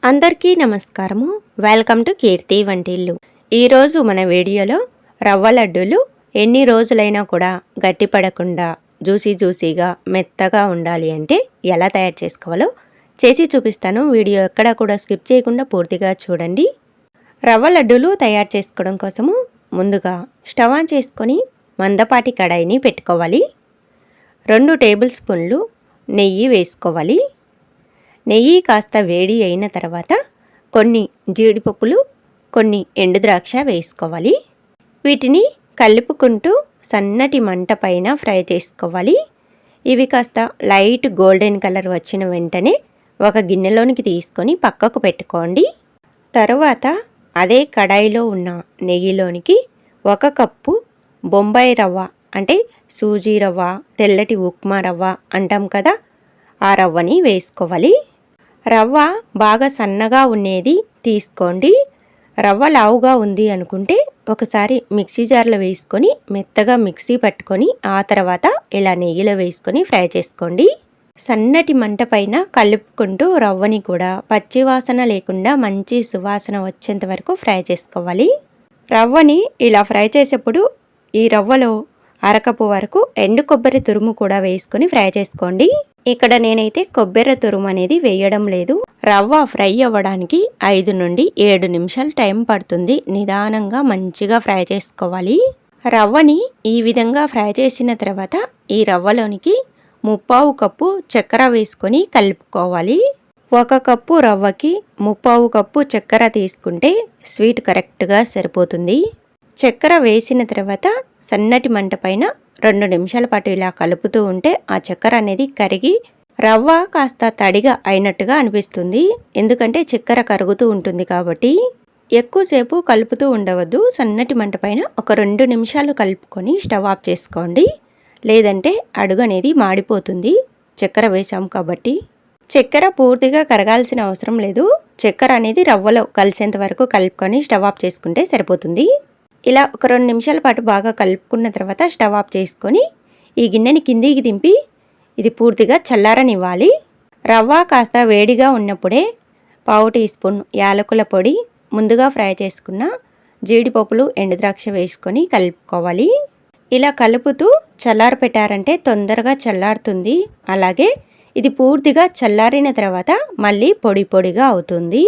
అందరికీ నమస్కారము. Welcome to కీర్తి వంటిల్లు. ఈరోజు మన వీడియోలో రవ్వ లడ్డూలు ఎన్ని రోజులైనా కూడా గట్టిపడకుండా జ్యూసీగా మెత్తగా ఉండాలి అంటే ఎలా తయారు చేసుకోవాలో చేసి చూపిస్తాను. వీడియో ఎక్కడా కూడా స్కిప్ చేయకుండా పూర్తిగా చూడండి. రవ్వ లడ్డూలు తయారు చేసుకోవడం కోసము ముందుగా స్టవ్ ఆన్ చేసుకొని మందపాటి కడాయిని పెట్టుకోవాలి. 2 టేబుల్ స్పూన్లు నెయ్యి వేసుకోవాలి. నెయ్యి కాస్త వేడి అయిన తర్వాత కొన్ని జీడిపప్పులు, కొన్ని ఎండు ద్రాక్ష వేసుకోవాలి. వీటిని కలుపుకుంటూ సన్నటి మంట పైన ఫ్రై చేసుకోవాలి. ఇవి కాస్త లైట్ గోల్డెన్ కలర్ వచ్చిన వెంటనే ఒక గిన్నెలోనికి తీసుకొని పక్కకు పెట్టుకోండి. తరువాత అదే కడాయిలో ఉన్న నెయ్యిలోనికి 1 కప్పు బొంబాయి రవ్వ అంటే సూజీ రవ్వ, తెల్లటి ఉప్మా రవ్వ అంటాం కదా, ఆ రవ్వని వేసుకోవాలి. రవ్వ బాగా సన్నగా ఉండేది తీసుకోండి. రవ్వ లావుగా ఉంది అనుకుంటే ఒకసారి మిక్సీ జార్లో వేసుకొని మెత్తగా మిక్సీ పట్టుకొని ఆ తర్వాత ఇలా నెయ్యిలో వేసుకొని ఫ్రై చేసుకోండి. సన్నటి మంట పైన కలుపుకుంటూ రవ్వని కూడా పచ్చివాసన లేకుండా మంచి సువాసన వచ్చేంత వరకు ఫ్రై చేసుకోవాలి. రవ్వని ఇలా ఫ్రై చేసేప్పుడు ఈ రవ్వలో అరకప్పు వరకు ఎండు కొబ్బరి తురుము కూడా వేసుకొని ఫ్రై చేసుకోండి. ఇక్కడ నేనైతే కొబ్బరి తురుము అనేది వేయడం లేదు. రవ్వ ఫ్రై అవ్వడానికి 5 నుండి 7 నిమిషాలు టైం పడుతుంది. నిదానంగా మంచిగా ఫ్రై చేసుకోవాలి. రవ్వని ఈ విధంగా ఫ్రై చేసిన తర్వాత ఈ రవ్వలోనికి 3/4 కప్పు చక్కెర వేసుకొని కలుపుకోవాలి. 1 కప్పు రవ్వకి 3/4 కప్పు చక్కెర తీసుకుంటే స్వీట్ కరెక్ట్గా సరిపోతుంది. చక్కెర వేసిన తర్వాత సన్నటి మంట పైన 2 నిమిషాల పాటు ఇలా కలుపుతూ ఉంటే ఆ చక్కెర అనేది కరిగి రవ్వ కాస్త తడిగా అయినట్టుగా అనిపిస్తుంది. ఎందుకంటే చక్కెర కరుగుతూ ఉంటుంది కాబట్టి. ఎక్కువసేపు కలుపుతూ ఉండవద్దు. సన్నటి మంట పైన ఒక 2 నిమిషాలు కలుపుకొని స్టవ్ ఆఫ్ చేసుకోండి. లేదంటే అడుగు అనేది మాడిపోతుంది, చక్కెర వేసాం కాబట్టి. చక్కెర పూర్తిగా కరగాల్సిన అవసరం లేదు. చక్కెర అనేది రవ్వలో కలిసేంత వరకు కలుపుకొని స్టవ్ ఆఫ్ చేసుకుంటే సరిపోతుంది. ఇలా ఒక 2 నిమిషాల పాటు బాగా కలుపుకున్న తర్వాత స్టవ్ ఆఫ్ చేసుకొని ఈ గిన్నెని కిందికి దింపి ఇది పూర్తిగా చల్లారనివ్వాలి. రవ్వ కాస్త వేడిగా ఉన్నప్పుడే 1/2 టీ స్పూన్ యాలకుల పొడి, ముందుగా ఫ్రై చేసుకున్న జీడిపప్పులు, ఎండుద్రాక్ష వేసుకొని కలుపుకోవాలి. ఇలా కలుపుతూ చల్లారి పెట్టారంటే తొందరగా చల్లారుతుంది. అలాగే ఇది పూర్తిగా చల్లారిన తర్వాత మళ్ళీ పొడి పొడిగా అవుతుంది.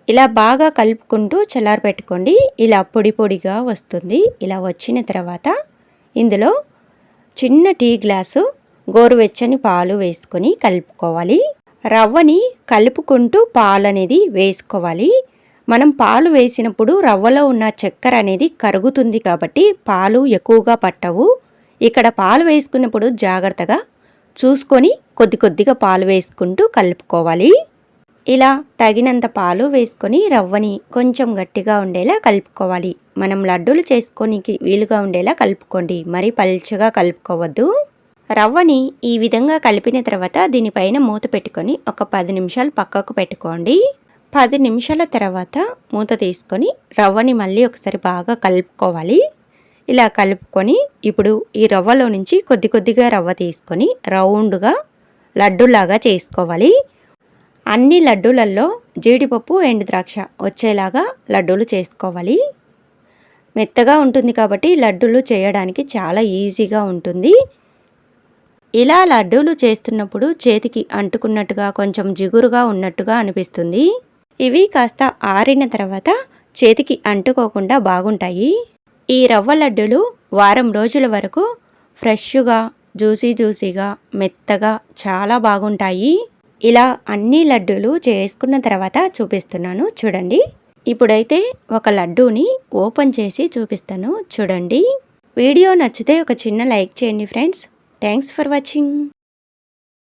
ఇలా బాగా కలుపుకుంటూ చల్లారి పెట్టుకోండి. ఇలా పొడి పొడిగా వస్తుంది. ఇలా వచ్చిన తర్వాత ఇందులో చిన్న టీ గ్లాసు గోరువెచ్చని పాలు వేసుకొని కలుపుకోవాలి. రవ్వని కలుపుకుంటూ పాలు అనేది వేసుకోవాలి. మనం పాలు వేసినప్పుడు రవ్వలో ఉన్న చక్కెర అనేది కరుగుతుంది కాబట్టి పాలు ఎక్కువగా పట్టవు. ఇక్కడ పాలు వేసుకున్నప్పుడు జాగ్రత్తగా చూసుకొని కొద్దిగా పాలు వేసుకుంటూ కలుపుకోవాలి. ఇలా తగినంత పాలు వేసుకొని రవ్వని కొంచెం గట్టిగా ఉండేలా కలుపుకోవాలి. మనం లడ్డూలు చేసుకోనికి వీలుగా ఉండేలా కలుపుకోండి, మరి పల్చగా కలుపుకోవద్దు. రవ్వని ఈ విధంగా కలిపిన తర్వాత దీనిపైన మూత పెట్టుకొని ఒక 10 నిమిషాలు పక్కకు పెట్టుకోండి. 10 నిమిషాల తర్వాత మూత తీసుకొని రవ్వని మళ్ళీ ఒకసారి బాగా కలుపుకోవాలి. ఇలా కలుపుకొని ఇప్పుడు ఈ రవ్వలో నుంచి కొద్దిగా రవ్వ తీసుకొని రౌండ్గా లడ్డూలాగా చేసుకోవాలి. అన్ని లడ్డూలలో జీడిపప్పు, ఎండుద్రాక్ష వచ్చేలాగా లడ్డూలు చేసుకోవాలి. మెత్తగా ఉంటుంది కాబట్టి లడ్డూలు చేయడానికి చాలా ఈజీగా ఉంటుంది. ఇలా లడ్డూలు చేస్తున్నప్పుడు చేతికి అంటుకున్నట్టుగా కొంచెం జిగురుగా ఉన్నట్టుగా అనిపిస్తుంది. ఇవి కాస్త ఆరిన తర్వాత చేతికి అంటుకోకుండా బాగుంటాయి. ఈ రవ్వ లడ్డూలు వారం రోజుల వరకు ఫ్రెష్గా జ్యూసీగా మెత్తగా చాలా బాగుంటాయి. ఇలా అన్ని లడ్డూలు చేసుకున్న తర్వాత చూపిస్తున్నాను చూడండి. ఇప్పుడైతే ఒక లడ్డూని ఓపెన్ చేసి చూపిస్తాను చూడండి. వీడియో నచ్చితే ఒక చిన్న లైక్ చేయండి ఫ్రెండ్స్. Thanks for watching.